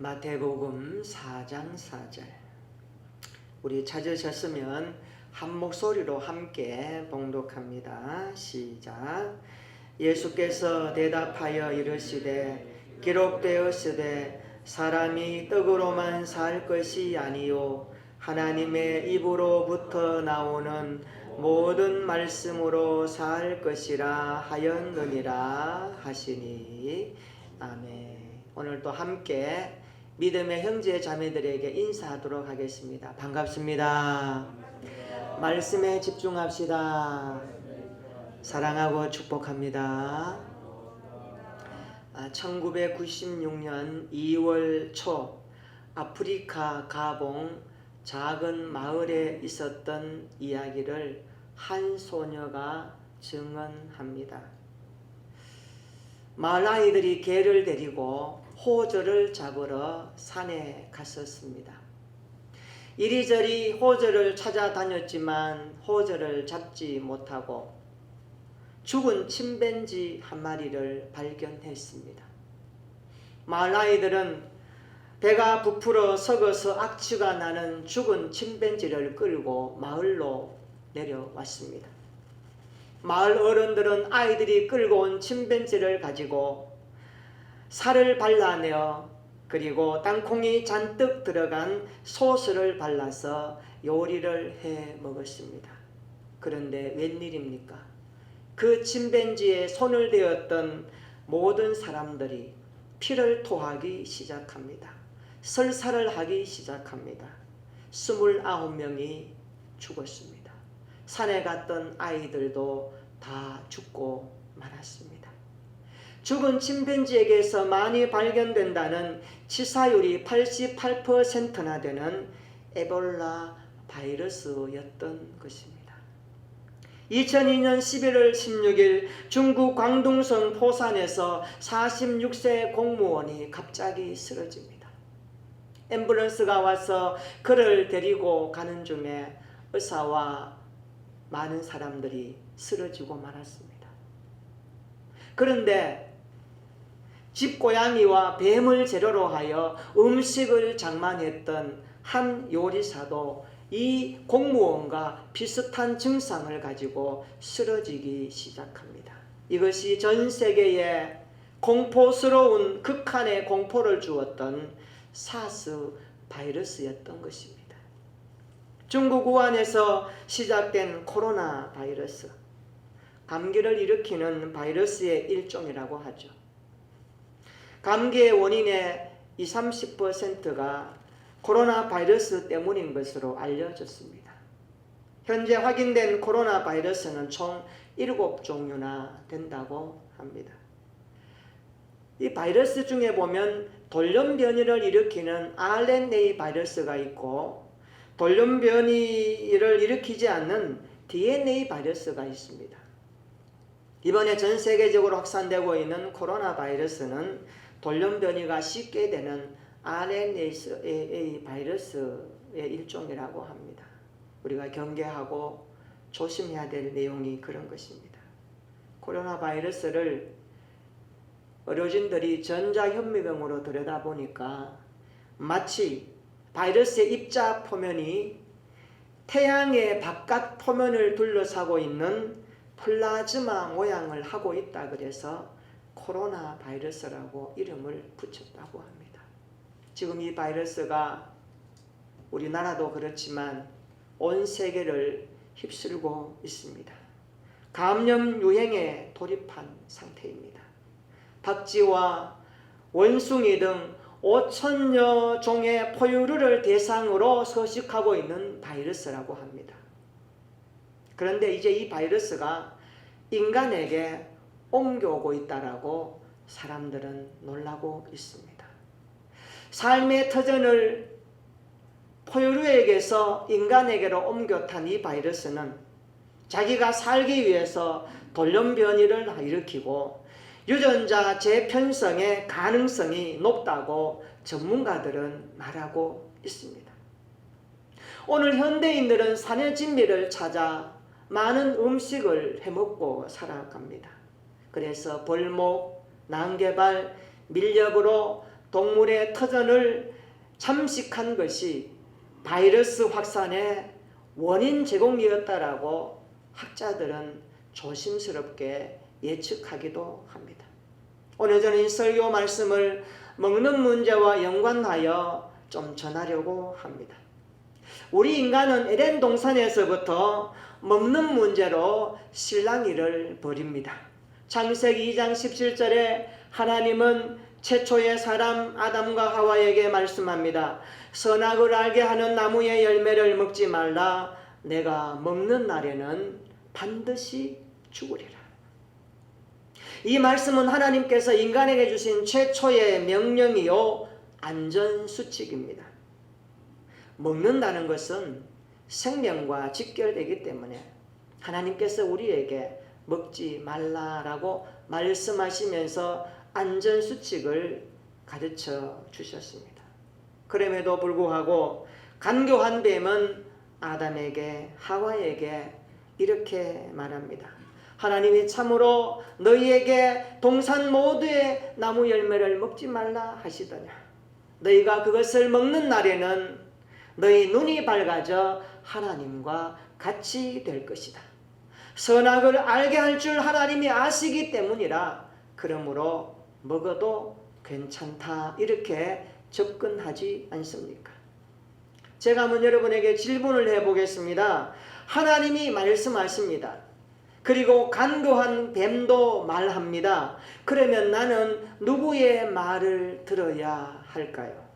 마태복음 4장 4절. 우리 찾으셨으면 한 목소리로 함께 봉독합니다. 시작. 예수께서 대답하여 이르시되 기록되었으되 사람이 떡으로만 살 것이 아니요 하나님의 입으로부터 나오는 모든 말씀으로 살 것이라 하였느니라 하시니. 아멘. 오늘도 함께 믿음의 형제 자매들에게 인사하도록 하겠습니다. 반갑습니다. 말씀에 집중합시다. 사랑하고 축복합니다. 1996년 2월 초 아프리카 가봉 작은 마을에 있었던 이야기를 한 소녀가 증언합니다. 마을 아이들이 개를 데리고 호저를 잡으러 산에 갔었습니다. 이리저리 호저를 찾아다녔지만 호저를 잡지 못하고 죽은 침팬지 한 마리를 발견했습니다. 마을 아이들은 배가 부풀어 썩어서 악취가 나는 죽은 침팬지를 끌고 마을로 내려왔습니다. 마을 어른들은 아이들이 끌고 온 침팬지를 가지고 살을 발라내어 그리고 땅콩이 잔뜩 들어간 소스를 발라서 요리를 해 먹었습니다. 그런데 웬일입니까? 그 침팬지에 손을 대었던 모든 사람들이 피를 토하기 시작합니다. 설사를 하기 시작합니다. 29명이 죽었습니다. 산에 갔던 아이들도 다 죽고 말았습니다. 죽은 침팬지에게서 많이 발견된다는 치사율이 88%나 되는 에볼라 바이러스였던 것입니다. 2002년 11월 16일 중국 광둥성 포산에서 46세 공무원이 갑자기 쓰러집니다. 앰뷸런스가 와서 그를 데리고 가는 중에 의사와 많은 사람들이 쓰러지고 말았습니다. 그런데 집고양이와 뱀을 재료로 하여 음식을 장만했던 한 요리사도 이 공무원과 비슷한 증상을 가지고 쓰러지기 시작합니다. 이것이 전 세계에 공포스러운 극한의 공포를 주었던 사스 바이러스였던 것입니다. 중국 우한에서 시작된 코로나 바이러스, 감기를 일으키는 바이러스의 일종이라고 하죠. 감기의 원인의 20-30%가 코로나 바이러스 때문인 것으로 알려졌습니다. 현재 확인된 코로나 바이러스는 총 7종류나 된다고 합니다. 이 바이러스 중에 보면 돌연변이를 일으키는 RNA 바이러스가 있고 돌연변이를 일으키지 않는 DNA 바이러스가 있습니다. 이번에 전 세계적으로 확산되고 있는 코로나 바이러스는 돌연변이가 쉽게 되는 RNA 바이러스의 일종이라고 합니다. 우리가 경계하고 조심해야 될 내용이 그런 것입니다. 코로나 바이러스를 의료진들이 전자현미경으로 들여다보니까 마치 바이러스의 입자 표면이 태양의 바깥 표면을 둘러싸고 있는 플라즈마 모양을 하고 있다 그래서 코로나 바이러스라고 이름을 붙였다고 합니다. 지금 이 바이러스가 우리나라도 그렇지만 온 세계를 휩쓸고 있습니다. 감염 유행에 돌입한 상태입니다. 박쥐와 원숭이 등 5천여 종의 포유류를 대상으로 서식하고 있는 바이러스라고 합니다. 그런데 이제 이 바이러스가 인간에게 옮겨오고 있다라고 사람들은 놀라고 있습니다. 삶의 터전을 포유류에게서 인간에게로 옮겨 탄 이 바이러스는 자기가 살기 위해서 돌연변이를 일으키고 유전자 재편성의 가능성이 높다고 전문가들은 말하고 있습니다. 오늘 현대인들은 산의 진미를 찾아 많은 음식을 해먹고 살아갑니다. 그래서 벌목, 난개발, 밀렵으로 동물의 터전을 잠식한 것이 바이러스 확산의 원인 제공이었다라고 학자들은 조심스럽게 예측하기도 합니다. 오늘 저는 이 설교 말씀을 먹는 문제와 연관하여 좀 전하려고 합니다. 우리 인간은 에덴 동산에서부터 먹는 문제로 실랑이를 벌입니다. 창세기 2장 17절에 하나님은 최초의 사람 아담과 하와에게 말씀합니다. 선악을 알게 하는 나무의 열매를 먹지 말라. 내가 먹는 날에는 반드시 죽으리라. 이 말씀은 하나님께서 인간에게 주신 최초의 명령이요 안전수칙입니다. 먹는다는 것은 생명과 직결되기 때문에 하나님께서 우리에게 먹지 말라라고 말씀하시면서 안전수칙을 가르쳐 주셨습니다. 그럼에도 불구하고 간교한 뱀은 아담에게 하와에게 이렇게 말합니다. 하나님이 참으로 너희에게 동산 모두의 나무 열매를 먹지 말라 하시더냐. 너희가 그것을 먹는 날에는 너희 눈이 밝아져 하나님과 같이 될 것이다. 선악을 알게 할 줄 하나님이 아시기 때문이라. 그러므로 먹어도 괜찮다. 이렇게 접근하지 않습니까? 제가 한번 여러분에게 질문을 해보겠습니다. 하나님이 말씀하십니다. 그리고 간교한 뱀도 말합니다. 그러면 나는 누구의 말을 들어야 할까요?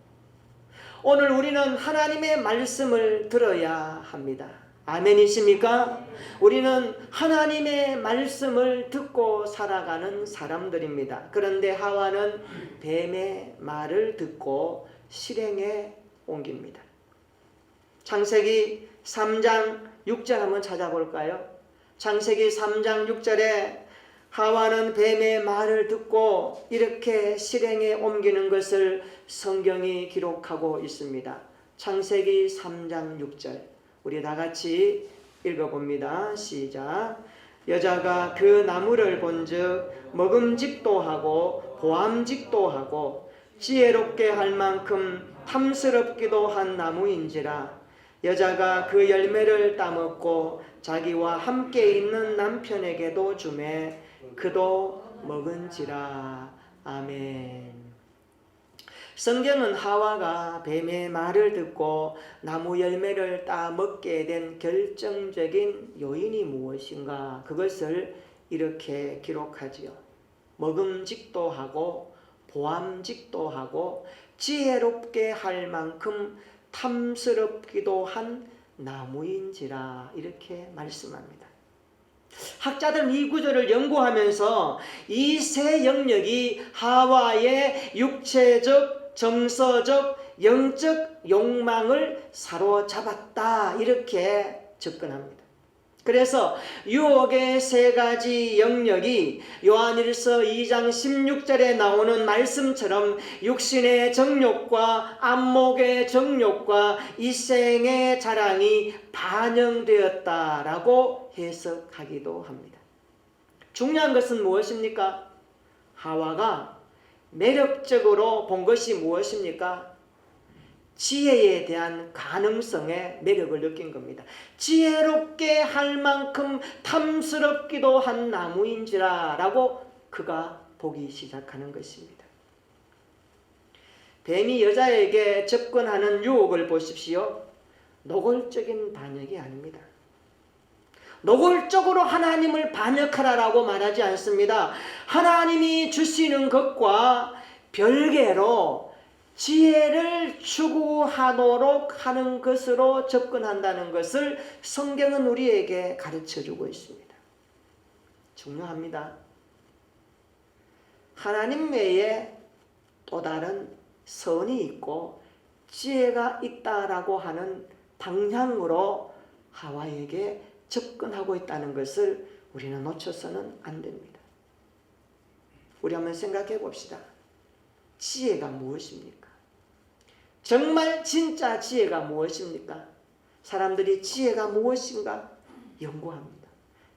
오늘 우리는 하나님의 말씀을 들어야 합니다. 아멘이십니까? 우리는 하나님의 말씀을 듣고 살아가는 사람들입니다. 그런데 하와는 뱀의 말을 듣고 실행에 옮깁니다. 창세기 3장 6절 한번 찾아볼까요? 창세기 3장 6절에 하와는 뱀의 말을 듣고 이렇게 실행에 옮기는 것을 성경이 기록하고 있습니다. 창세기 3장 6절 우리 다같이 읽어봅니다. 시작. 여자가 그 나무를 본즉 먹음직도 하고 보암직도 하고 지혜롭게 할 만큼 탐스럽기도 한 나무인지라. 여자가 그 열매를 따먹고 자기와 함께 있는 남편에게도 주매 그도 먹은지라. 아멘. 성경은 하와가 뱀의 말을 듣고 나무 열매를 따 먹게 된 결정적인 요인이 무엇인가 그것을 이렇게 기록하지요. 먹음직도 하고 보암직도 하고 지혜롭게 할 만큼 탐스럽기도 한 나무인지라 이렇게 말씀합니다. 학자들은 이 구절을 연구하면서 이 세 영역이 하와의 육체적, 정서적, 영적 욕망을 사로잡았다 이렇게 접근합니다. 그래서 유혹의 세 가지 영역이 요한일서 2장 16절에 나오는 말씀처럼 육신의 정욕과 안목의 정욕과 이생의 자랑이 반영되었다라고 해석하기도 합니다. 중요한 것은 무엇입니까? 하와가 매력적으로 본 것이 무엇입니까? 지혜에 대한 가능성의 매력을 느낀 겁니다. 지혜롭게 할 만큼 탐스럽기도 한 나무인지라 라고 그가 보기 시작하는 것입니다. 뱀이 여자에게 접근하는 유혹을 보십시오. 노골적인 반역이 아닙니다. 노골적으로 하나님을 반역하라라고 말하지 않습니다. 하나님이 주시는 것과 별개로 지혜를 추구하도록 하는 것으로 접근한다는 것을 성경은 우리에게 가르쳐주고 있습니다. 중요합니다. 하나님 외에 또 다른 선이 있고 지혜가 있다라고 하는 방향으로 하와에게 접근하고 있다는 것을 우리는 놓쳐서는 안 됩니다. 우리 한번 생각해 봅시다. 지혜가 무엇입니까? 정말 진짜 지혜가 무엇입니까? 사람들이 지혜가 무엇인가 연구합니다.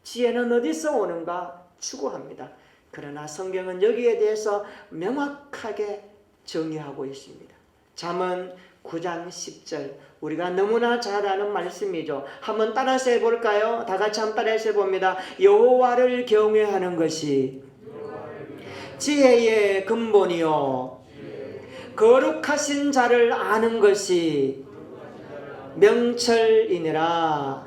지혜는 어디서 오는가 추구합니다. 그러나 성경은 여기에 대해서 명확하게 정의하고 있습니다. 잠언 9장 10절, 우리가 너무나 잘 아는 말씀이죠. 한번 따라서 해볼까요? 다 같이 한번 따라서 해봅니다. 여호와를 경외하는 것이 지혜의 근본이요, 거룩하신 자를 아는 것이 명철이니라.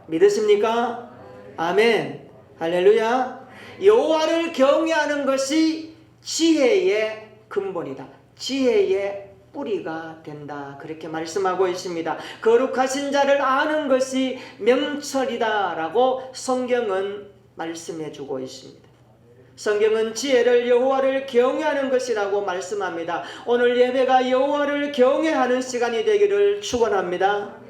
믿으십니까? 아멘. 할렐루야. 여호와를 경외하는 것이 지혜의 근본이다. 지혜의 뿌리가 된다. 그렇게 말씀하고 있습니다. 거룩하신 자를 아는 것이 명철이다 라고 성경은 말씀해 주고 있습니다. 성경은 지혜를 여호와를 경외하는 것이라고 말씀합니다. 오늘 예배가 여호와를 경외하는 시간이 되기를 축원합니다.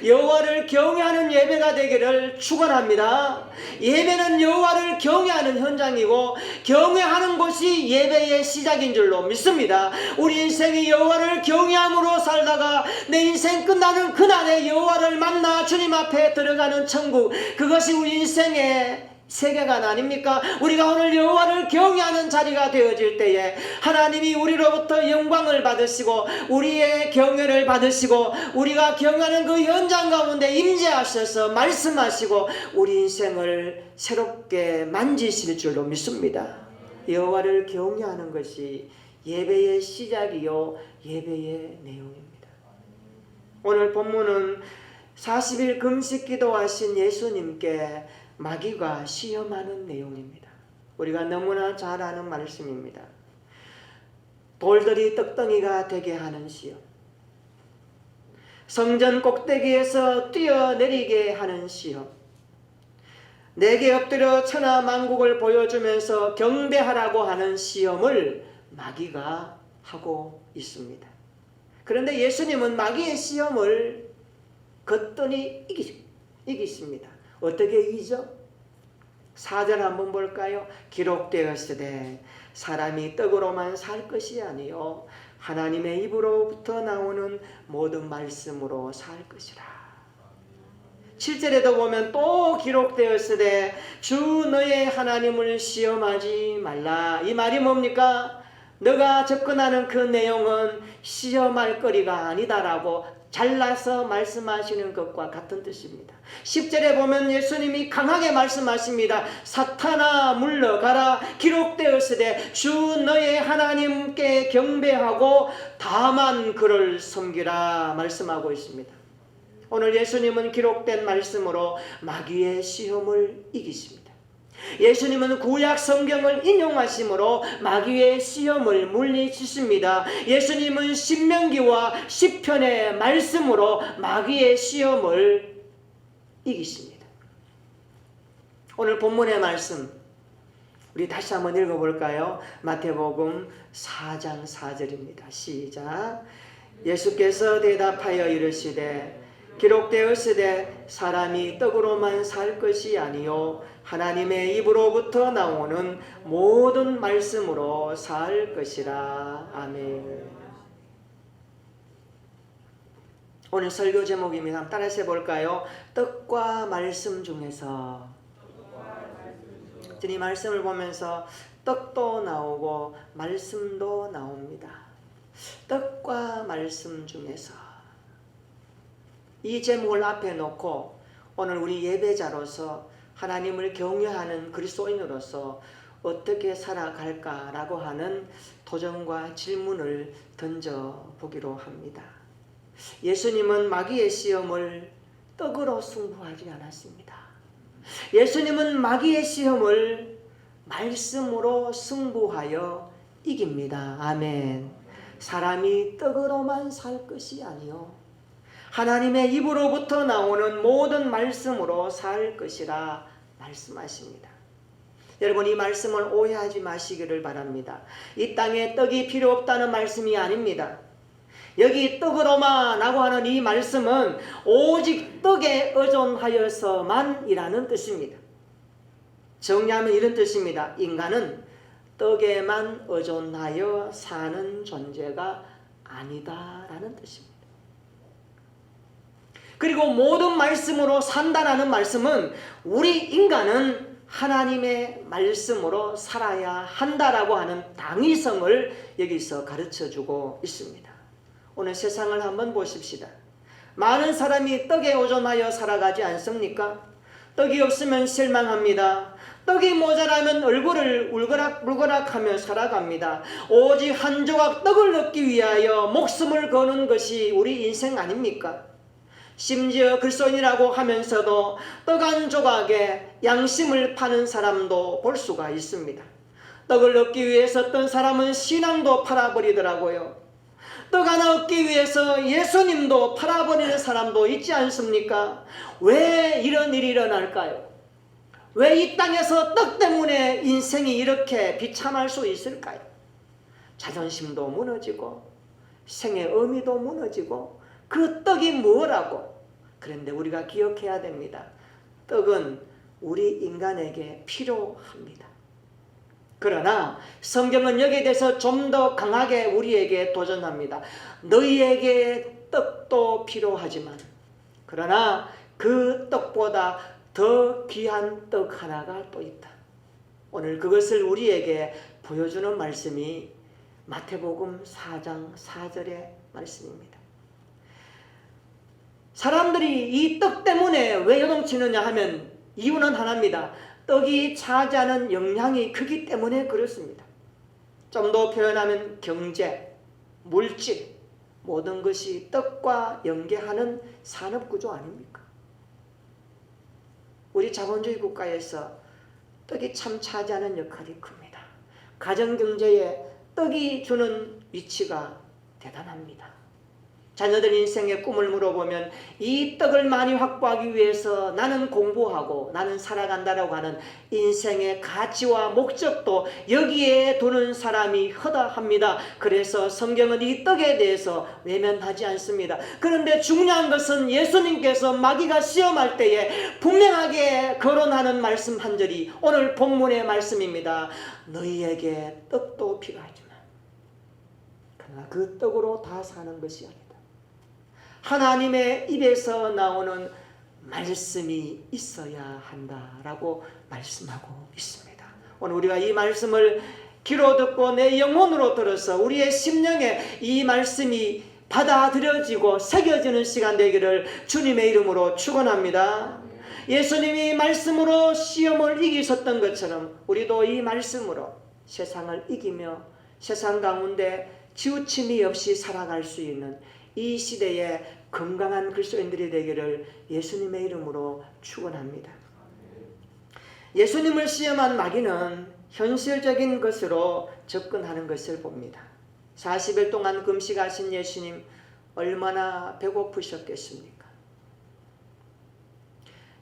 여호와를 경외하는 예배가 되기를 축원합니다. 예배는 여호와를 경외하는 현장이고 경외하는 것이 예배의 시작인 줄로 믿습니다. 우리 인생이 여호와를 경외함으로 살다가 내 인생 끝나는 그날에 여호와를 만나 주님 앞에 들어가는 천국, 그것이 우리 인생의 세계관 아닙니까? 우리가 오늘 여호와를 경외하는 자리가 되어질 때에 하나님이 우리로부터 영광을 받으시고 우리의 경외를 받으시고 우리가 경외하는 그 현장 가운데 임재하셔서 말씀하시고 우리 인생을 새롭게 만지실 줄로 믿습니다. 여호와를 경외하는 것이 예배의 시작이요 예배의 내용입니다. 오늘 본문은 40일 금식 기도하신 예수님께 마귀가 시험하는 내용입니다. 우리가 너무나 잘 아는 말씀입니다. 돌들이 떡덩이가 되게 하는 시험, 성전 꼭대기에서 뛰어내리게 하는 시험, 내게 엎드려 천하 만국을 보여주면서 경배하라고 하는 시험을 마귀가 하고 있습니다. 그런데 예수님은 마귀의 시험을 거뜬히 이기십니다. 어떻게 이기죠? 4절 한번 볼까요? 기록되었으되 사람이 떡으로만 살 것이 아니요 하나님의 입으로부터 나오는 모든 말씀으로 살 것이라. 7절에도 보면 또 기록되었으되 주 너의 하나님을 시험하지 말라. 이 말이 뭡니까? 너가 접근하는 그 내용은 시험할 거리가 아니다라고 잘라서 말씀하시는 것과 같은 뜻입니다. 10절에 보면 예수님이 강하게 말씀하십니다. 사탄아 물러가라. 기록되었으되 주 너의 하나님께 경배하고 다만 그를 섬기라 말씀하고 있습니다. 오늘 예수님은 기록된 말씀으로 마귀의 시험을 이기십니다. 예수님은 구약 성경을 인용하심으로 마귀의 시험을 물리치십니다. 예수님은 신명기와 시편의 말씀으로 마귀의 시험을 이기십니다. 오늘 본문의 말씀 우리 다시 한번 읽어볼까요? 마태복음 4장 4절입니다. 시작. 예수께서 대답하여 이르시되 기록되었으되 사람이 떡으로만 살 것이 아니요 하나님의 입으로부터 나오는 모든 말씀으로 살 것이라. 아멘. 오늘 설교 제목입니다. 한번 따라서 해볼까요? 떡과 말씀 중에서. 이 말씀을 보면서 떡도 나오고 말씀도 나옵니다. 떡과 말씀 중에서. 이 제목을 앞에 놓고 오늘 우리 예배자로서 하나님을 경외하는 그리스도인으로서 어떻게 살아갈까라고 하는 도전과 질문을 던져보기로 합니다. 예수님은 마귀의 시험을 떡으로 승부하지 않았습니다. 예수님은 마귀의 시험을 말씀으로 승부하여 이깁니다. 아멘. 사람이 떡으로만 살 것이 아니요 하나님의 입으로부터 나오는 모든 말씀으로 살 것이라 말씀하십니다. 여러분, 이 말씀을 오해하지 마시기를 바랍니다. 이 땅에 떡이 필요 없다는 말씀이 아닙니다. 여기 떡으로만 하고 하는 이 말씀은 오직 떡에 의존하여서만이라는 뜻입니다. 정리하면 이런 뜻입니다. 인간은 떡에만 의존하여 사는 존재가 아니다라는 뜻입니다. 그리고 모든 말씀으로 산다라는 말씀은 우리 인간은 하나님의 말씀으로 살아야 한다라고 하는 당위성을 여기서 가르쳐주고 있습니다. 오늘 세상을 한번 보십시다. 많은 사람이 떡에 의존하여 살아가지 않습니까? 떡이 없으면 실망합니다. 떡이 모자라면 얼굴을 울거락하며 살아갑니다. 오직 한 조각 떡을 얻기 위하여 목숨을 거는 것이 우리 인생 아닙니까? 심지어 글손이라고 하면서도 떡 한 조각에 양심을 파는 사람도 볼 수가 있습니다. 떡을 얻기 위해서 어떤 사람은 신앙도 팔아버리더라고요. 떡 하나 얻기 위해서 예수님도 팔아버리는 사람도 있지 않습니까? 왜 이런 일이 일어날까요? 왜 이 땅에서 떡 때문에 인생이 이렇게 비참할 수 있을까요? 자존심도 무너지고 생의 의미도 무너지고 그 떡이 뭐라고? 그런데 우리가 기억해야 됩니다. 떡은 우리 인간에게 필요합니다. 그러나 성경은 여기에 대해서 좀 더 강하게 우리에게 도전합니다. 너희에게 떡도 필요하지만 그러나 그 떡보다 더 귀한 떡 하나가 또 있다. 오늘 그것을 우리에게 보여주는 말씀이 마태복음 4장 4절의 말씀입니다. 사람들이 이 떡 때문에 왜 요동치느냐 하면 이유는 하나입니다. 떡이 차지하는 영향이 크기 때문에 그렇습니다. 좀 더 표현하면 경제, 물질, 모든 것이 떡과 연계하는 산업구조 아닙니까? 우리 자본주의 국가에서 떡이 참 차지하는 역할이 큽니다. 가정경제에 떡이 주는 위치가 대단합니다. 자녀들 인생의 꿈을 물어보면 이 떡을 많이 확보하기 위해서 나는 공부하고 나는 살아간다라고 하는 인생의 가치와 목적도 여기에 두는 사람이 허다합니다. 그래서 성경은 이 떡에 대해서 외면하지 않습니다. 그런데 중요한 것은 예수님께서 마귀가 시험할 때에 분명하게 거론하는 말씀 한 절이 오늘 본문의 말씀입니다. 너희에게 떡도 필요하지만 그러나 그 떡으로 다 사는 것이 아니다. 하나님의 입에서 나오는 말씀이 있어야 한다라고 말씀하고 있습니다. 오늘 우리가 이 말씀을 귀로 듣고 내 영혼으로 들어서 우리의 심령에 이 말씀이 받아들여지고 새겨지는 시간 되기를 주님의 이름으로 축원합니다. 예수님이 말씀으로 시험을 이기셨던 것처럼 우리도 이 말씀으로 세상을 이기며 세상 가운데 치우침이 없이 살아갈 수 있는 이 시대에 건강한 그리스도인들이 되기를 예수님의 이름으로 축원합니다. 예수님을 시험한 마귀는 현실적인 것으로 접근하는 것을 봅니다. 40일 동안 금식하신 예수님 얼마나 배고프셨겠습니까?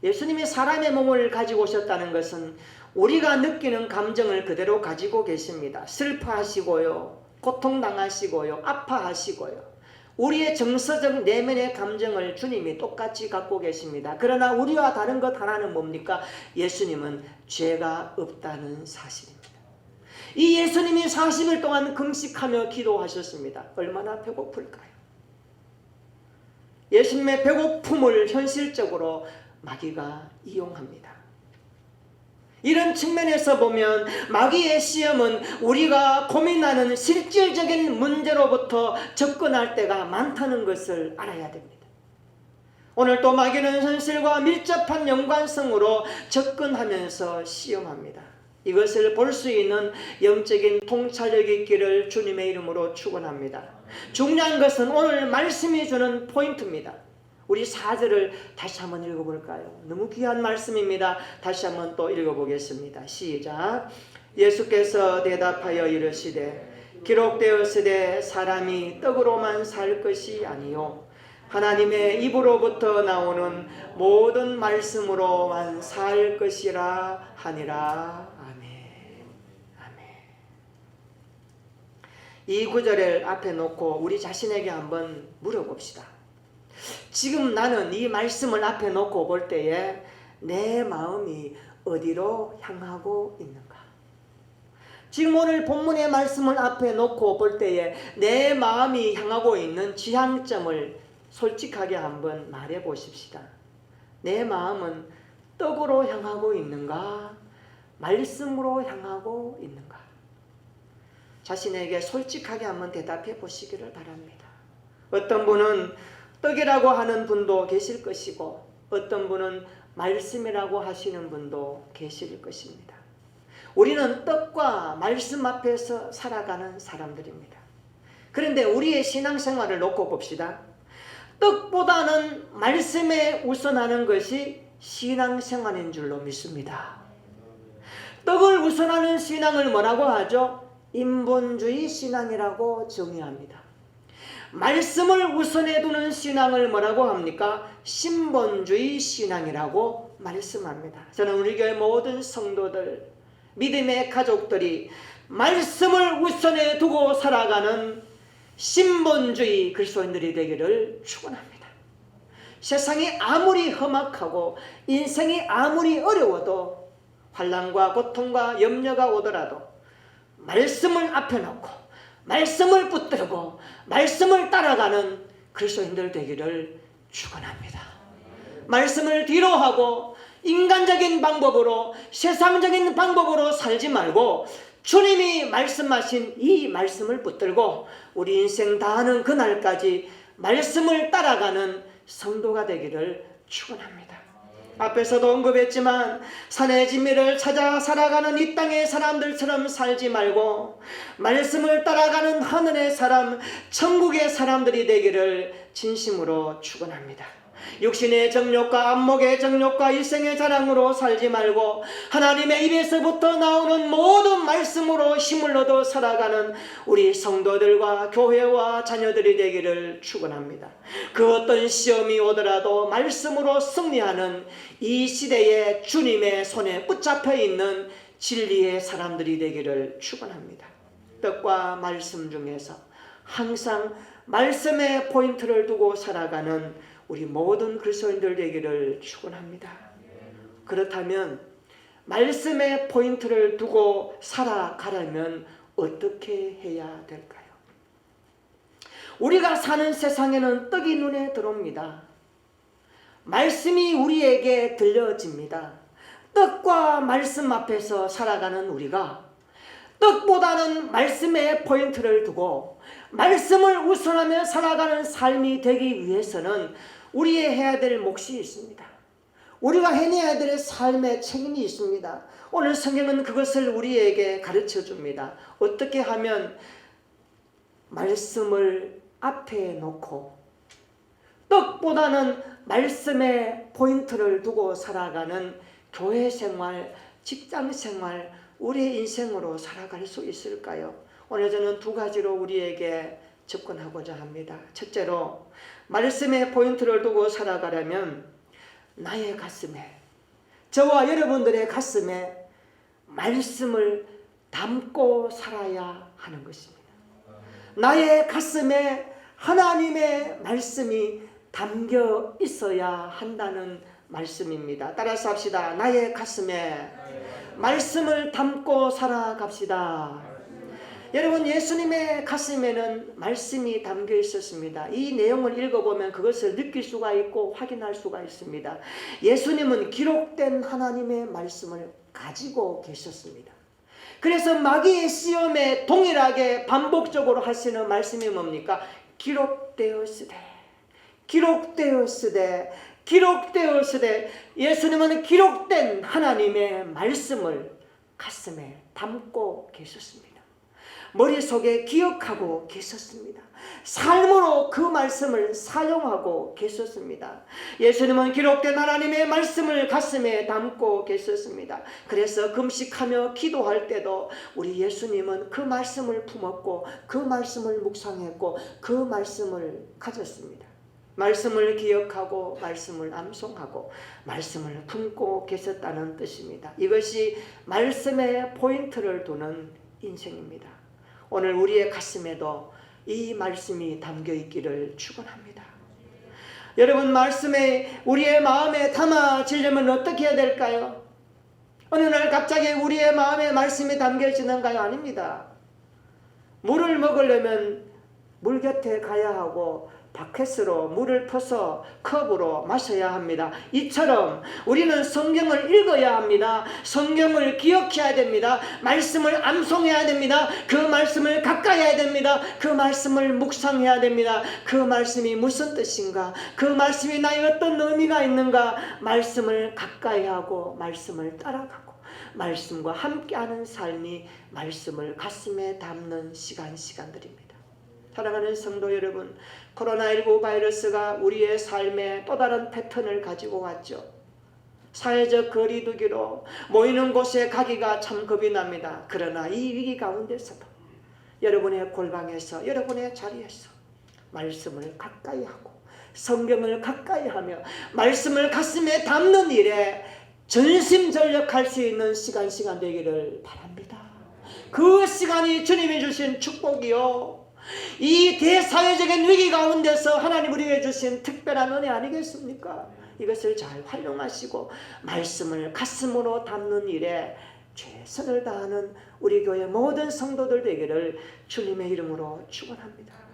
예수님이 사람의 몸을 가지고 오셨다는 것은 우리가 느끼는 감정을 그대로 가지고 계십니다. 슬퍼하시고요, 고통당하시고요, 아파하시고요. 우리의 정서적 내면의 감정을 주님이 똑같이 갖고 계십니다. 그러나 우리와 다른 것 하나는 뭡니까? 예수님은 죄가 없다는 사실입니다. 이 예수님이 40일 동안 금식하며 기도하셨습니다. 얼마나 배고플까요? 예수님의 배고픔을 현실적으로 마귀가 이용합니다. 이런 측면에서 보면 마귀의 시험은 우리가 고민하는 실질적인 문제로부터 접근할 때가 많다는 것을 알아야 됩니다. 오늘 또 마귀는 현실과 밀접한 연관성으로 접근하면서 시험합니다. 이것을 볼 수 있는 영적인 통찰력이 있기를 주님의 이름으로 축원합니다. 중요한 것은 오늘 말씀이 주는 포인트입니다. 우리 4절을 다시 한번 읽어볼까요? 너무 귀한 말씀입니다. 다시 한번 또 읽어보겠습니다. 시작. 예수께서 대답하여 이르시되 기록되었으되 사람이 떡으로만 살 것이 아니요 하나님의 입으로부터 나오는 모든 말씀으로만 살 것이라 하니라. 아멘. 아멘. 이 구절을 앞에 놓고 우리 자신에게 한번 물어봅시다. 지금 나는 이 말씀을 앞에 놓고 볼 때에 내 마음이 어디로 향하고 있는가? 지금 오늘 본문의 말씀을 앞에 놓고 볼 때에 내 마음이 향하고 있는 지향점을 솔직하게 한번 말해 보십시다. 내 마음은 떡으로 향하고 있는가? 말씀으로 향하고 있는가? 자신에게 솔직하게 한번 대답해 보시기를 바랍니다. 어떤 분은 떡이라고 하는 분도 계실 것이고 어떤 분은 말씀이라고 하시는 분도 계실 것입니다. 우리는 떡과 말씀 앞에서 살아가는 사람들입니다. 그런데 우리의 신앙생활을 놓고 봅시다. 떡보다는 말씀에 우선하는 것이 신앙생활인 줄로 믿습니다. 떡을 우선하는 신앙을 뭐라고 하죠? 인본주의 신앙이라고 정의합니다. 말씀을 우선해 두는 신앙을 뭐라고 합니까? 신본주의 신앙이라고 말씀합니다. 저는 우리 교회 모든 성도들, 믿음의 가족들이 말씀을 우선해 두고 살아가는 신본주의 그리스도인들이 되기를 축원합니다. 세상이 아무리 험악하고 인생이 아무리 어려워도 환난과 고통과 염려가 오더라도 말씀을 앞에 놓고 말씀을 붙들고 말씀을 따라가는 그리스도인들 되기를 축원합니다. 말씀을 뒤로 하고 인간적인 방법으로 세상적인 방법으로 살지 말고 주님이 말씀하신 이 말씀을 붙들고 우리 인생 다하는 그날까지 말씀을 따라가는 성도가 되기를 축원합니다. 앞에서도 언급했지만 산의 진미를 찾아 살아가는 이 땅의 사람들처럼 살지 말고 말씀을 따라가는 하늘의 사람, 천국의 사람들이 되기를 진심으로 축원합니다. 육신의 정욕과 안목의 정욕과 일생의 자랑으로 살지 말고 하나님의 입에서부터 나오는 모든 말씀으로 힘을 얻어 살아가는 우리 성도들과 교회와 자녀들이 되기를 축원합니다. 그 어떤 시험이 오더라도 말씀으로 승리하는 이 시대에 주님의 손에 붙잡혀 있는 진리의 사람들이 되기를 축원합니다. 떡과 말씀 중에서 항상 말씀에 포인트를 두고 살아가는 우리 모든 그리스도인들 되기를 축원합니다. 그렇다면 말씀에 포인트를 두고 살아가려면 어떻게 해야 될까요? 우리가 사는 세상에는 떡이 눈에 들어옵니다. 말씀이 우리에게 들려집니다. 떡과 말씀 앞에서 살아가는 우리가 떡보다는 말씀에 포인트를 두고 말씀을 우선하며 살아가는 삶이 되기 위해서는 우리의 해야 될 몫이 있습니다. 우리가 해내야 될 삶의 책임이 있습니다. 오늘 성경은 그것을 우리에게 가르쳐 줍니다. 어떻게 하면 말씀을 앞에 놓고 떡보다는 말씀에 포인트를 두고 살아가는 교회 생활, 직장 생활, 우리의 인생으로 살아갈 수 있을까요? 오늘 저는 두 가지로 우리에게 접근하고자 합니다. 첫째로 말씀에 포인트를 두고 살아가려면 나의 가슴에, 저와 여러분들의 가슴에 말씀을 담고 살아야 하는 것입니다. 나의 가슴에 하나님의 말씀이 담겨 있어야 한다는 말씀입니다. 따라서 합시다. 나의 가슴에 말씀을 담고 살아갑시다. 여러분, 예수님의 가슴에는 말씀이 담겨 있었습니다. 이 내용을 읽어보면 그것을 느낄 수가 있고 확인할 수가 있습니다. 예수님은 기록된 하나님의 말씀을 가지고 계셨습니다. 그래서 마귀의 시험에 동일하게 반복적으로 하시는 말씀이 뭡니까? 기록되었으되, 기록되었으되, 기록되었으되. 예수님은 기록된 하나님의 말씀을 가슴에 담고 계셨습니다. 머릿속에 기억하고 계셨습니다. 삶으로 그 말씀을 사용하고 계셨습니다. 예수님은 기록된 하나님의 말씀을 가슴에 담고 계셨습니다. 그래서 금식하며 기도할 때도 우리 예수님은 그 말씀을 품었고 그 말씀을 묵상했고 그 말씀을 가졌습니다. 말씀을 기억하고 말씀을 암송하고 말씀을 품고 계셨다는 뜻입니다. 이것이 말씀에 포인트를 두는 인생입니다. 오늘 우리의 가슴에도 이 말씀이 담겨 있기를 축원합니다. 여러분, 말씀에 우리의 마음에 담아지려면 어떻게 해야 될까요? 어느 날 갑자기 우리의 마음에 말씀이 담겨지는가요? 아닙니다. 물을 먹으려면 물 곁에 가야 하고 바켓으로 물을 퍼서 컵으로 마셔야 합니다. 이처럼 우리는 성경을 읽어야 합니다. 성경을 기억해야 됩니다. 말씀을 암송해야 됩니다. 그 말씀을 가까이 해야 됩니다. 그 말씀을 묵상해야 됩니다. 그 말씀이 무슨 뜻인가? 그 말씀이 나에 어떤 의미가 있는가? 말씀을 가까이 하고 말씀을 따라가고 말씀과 함께하는 삶이 말씀을 가슴에 담는 시간들입니다. 사랑하는 성도 여러분, 코로나19 바이러스가 우리의 삶에 또 다른 패턴을 가지고 왔죠. 사회적 거리두기로 모이는 곳에 가기가 참 겁이 납니다. 그러나 이 위기 가운데서도 여러분의 골방에서 여러분의 자리에서 말씀을 가까이 하고 성경을 가까이 하며 말씀을 가슴에 담는 일에 전심전력할 수 있는 시간 되기를 바랍니다. 그 시간이 주님이 주신 축복이요, 이 대사회적인 위기 가운데서 하나님 우리에게 주신 특별한 은혜 아니겠습니까? 이것을 잘 활용하시고 말씀을 가슴으로 담는 일에 최선을 다하는 우리 교회 모든 성도들 되기를 주님의 이름으로 축원합니다.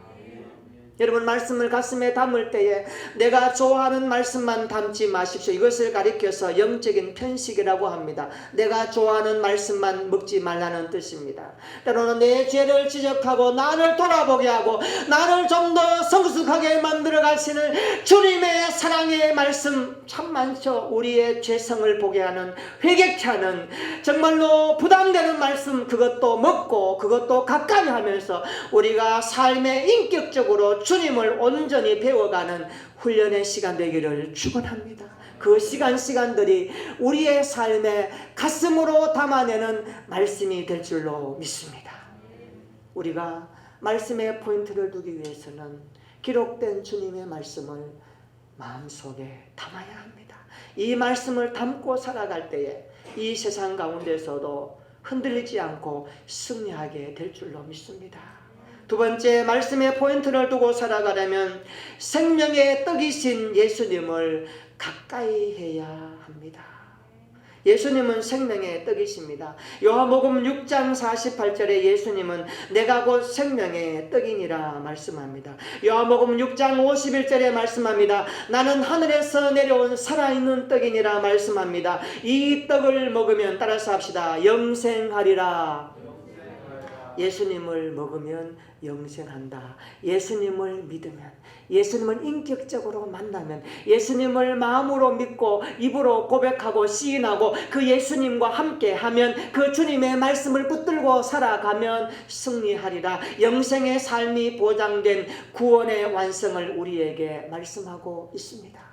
여러분, 말씀을 가슴에 담을 때에 내가 좋아하는 말씀만 담지 마십시오. 이것을 가리켜서 영적인 편식이라고 합니다. 내가 좋아하는 말씀만 먹지 말라는 뜻입니다. 때로는 내 죄를 지적하고 나를 돌아보게 하고 나를 좀 더 성숙하게 만들어 가시는 주님의 사랑의 말씀 참 많죠. 우리의 죄성을 보게 하는, 회개케 하는, 정말로 부담되는 말씀, 그것도 먹고 그것도 가까이 하면서 우리가 삶에 인격적으로 주님을 온전히 배워가는 훈련의 시간 되기를 축원합니다. 그 시간들이 우리의 삶에 가슴으로 담아내는 말씀이 될 줄로 믿습니다. 우리가 말씀에 포인트를 두기 위해서는 기록된 주님의 말씀을 마음속에 담아야 합니다. 이 말씀을 담고 살아갈 때에 이 세상 가운데서도 흔들리지 않고 승리하게 될 줄로 믿습니다. 두 번째, 말씀에 포인트를 두고 살아가려면 생명의 떡이신 예수님을 가까이 해야 합니다. 예수님은 생명의 떡이십니다. 요한복음 6장 48절에 예수님은 내가 곧 생명의 떡이니라 말씀합니다. 요한복음 6장 51절에 말씀합니다. 나는 하늘에서 내려온 살아있는 떡이니라 말씀합니다. 이 떡을 먹으면, 따라서 합시다, 영생하리라. 예수님을 먹으면 영생한다. 예수님을 믿으면, 예수님을 인격적으로 만나면, 예수님을 마음으로 믿고 입으로 고백하고 시인하고 그 예수님과 함께하면, 그 주님의 말씀을 붙들고 살아가면 승리하리라. 영생의 삶이 보장된 구원의 완성을 우리에게 말씀하고 있습니다.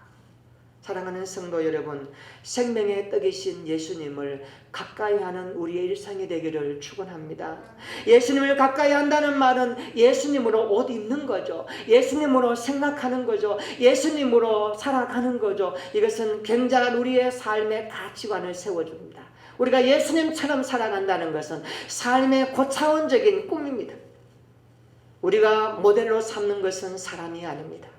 사랑하는 성도 여러분, 생명의 떡이신 예수님을 가까이 하는 우리의 일상이 되기를 축원합니다. 예수님을 가까이 한다는 말은 예수님으로 옷 입는 거죠. 예수님으로 생각하는 거죠. 예수님으로 살아가는 거죠. 이것은 굉장한 우리의 삶의 가치관을 세워줍니다. 우리가 예수님처럼 살아간다는 것은 삶의 고차원적인 꿈입니다. 우리가 모델로 삼는 것은 사람이 아닙니다.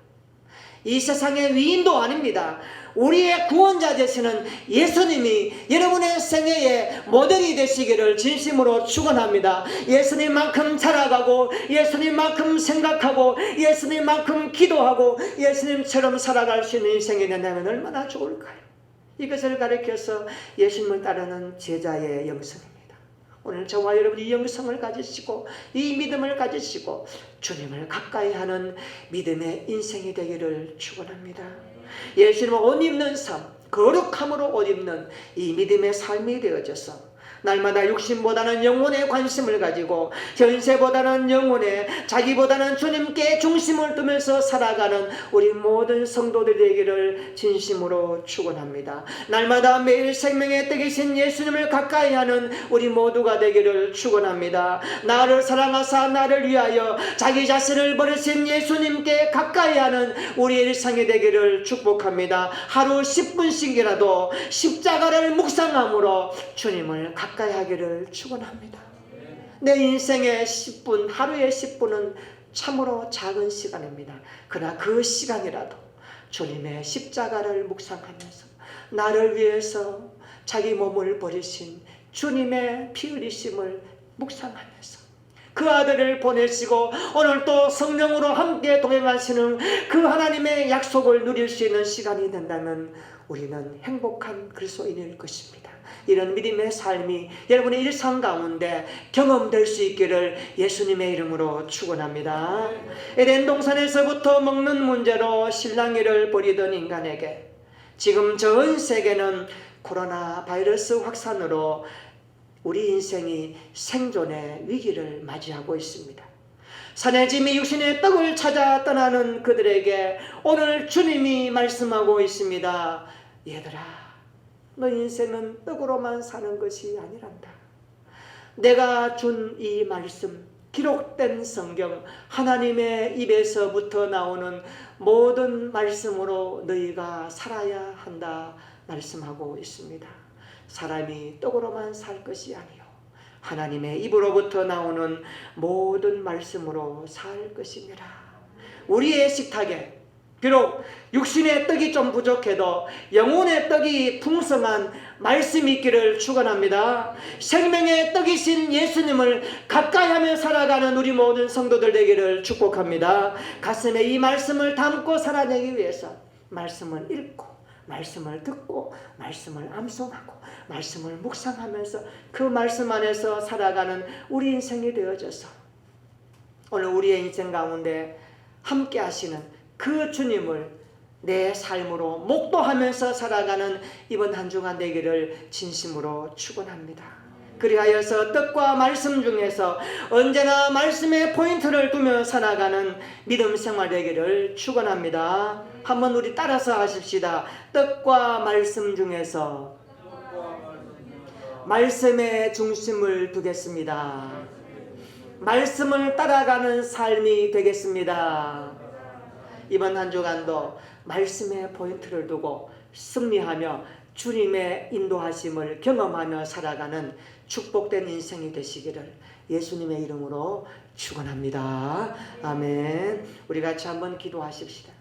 이 세상의 위인도 아닙니다. 우리의 구원자 되시는 예수님이 여러분의 생애의 모델이 되시기를 진심으로 축원합니다. 예수님만큼 살아가고 예수님만큼 생각하고 예수님만큼 기도하고 예수님처럼 살아갈 수 있는 인생이 된다면 얼마나 좋을까요? 이것을 가리켜서 예수님을 따르는 제자의 영성입니다. 오늘 저와 여러분이 이 영성을 가지시고 이 믿음을 가지시고 주님을 가까이 하는 믿음의 인생이 되기를 축원합니다. 예수님은 옷 입는 삶, 거룩함으로 옷 입는 이 믿음의 삶이 되어져서 날마다 육신보다는 영혼에 관심을 가지고 현세보다는 영혼에, 자기보다는 주님께 중심을 두면서 살아가는 우리 모든 성도들이 되기를 진심으로 축원합니다. 날마다 매일 생명의 떡이신 예수님을 가까이 하는 우리 모두가 되기를 축원합니다. 나를 사랑하사 나를 위하여 자기 자신을 버리신 예수님께 가까이 하는 우리의 일상이 되기를 축복합니다. 하루 10분씩이라도 십자가를 묵상함으로 주님을 가까이 하기를 축원합니다. 내 인생의 10분, 하루의 10분은 참으로 작은 시간입니다. 그러나 그 시간이라도 주님의 십자가를 묵상하면서 나를 위해서 자기 몸을 버리신 주님의 피 흘리심을 묵상하면서 그 아들을 보내시고 오늘 또 성령으로 함께 동행하시는 그 하나님의 약속을 누릴 수 있는 시간이 된다면 우리는 행복한 그리스도인일 것입니다. 이런 믿음의 삶이 여러분의 일상 가운데 경험될 수 있기를 예수님의 이름으로 축원합니다. 에덴 동산에서부터 먹는 문제로 실랑이를 벌이던 인간에게 지금 전 세계는 코로나 바이러스 확산으로 우리 인생이 생존의 위기를 맞이하고 있습니다. 산의 짐이 육신의 떡을 찾아 떠나는 그들에게 오늘 주님이 말씀하고 있습니다. 얘들아, 너 인생은 떡으로만 사는 것이 아니란다. 내가 준 이 말씀, 기록된 성경, 하나님의 입에서부터 나오는 모든 말씀으로 너희가 살아야 한다 말씀하고 있습니다. 사람이 떡으로만 살 것이 아니요 하나님의 입으로부터 나오는 모든 말씀으로 살 것입니다. 우리의 식탁에 비록 육신의 떡이 좀 부족해도 영혼의 떡이 풍성한 말씀이 있기를 축원합니다. 생명의 떡이신 예수님을 가까이 하며 살아가는 우리 모든 성도들 되기를 축복합니다. 가슴에 이 말씀을 담고 살아내기 위해서 말씀을 읽고 말씀을 듣고 말씀을 암송하고 말씀을 묵상하면서 그 말씀 안에서 살아가는 우리 인생이 되어져서 오늘 우리의 인생 가운데 함께 하시는 그 주님을 내 삶으로 목도하면서 살아가는 이번 한 주간 되기를 진심으로 축원합니다. 그리하여서 떡과 말씀 중에서 언제나 말씀의 포인트를 두며 살아가는 믿음 생활 되기를 축원합니다. 한번 우리 따라서 하십시다. 떡과 말씀 중에서 말씀의 중심을 두겠습니다. 말씀을 따라가는 삶이 되겠습니다. 이번 한 주간도 말씀의 포인트를 두고 승리하며 주님의 인도하심을 경험하며 살아가는 축복된 인생이 되시기를 예수님의 이름으로 축원합니다. 아멘. 우리 같이 한번 기도하십시다.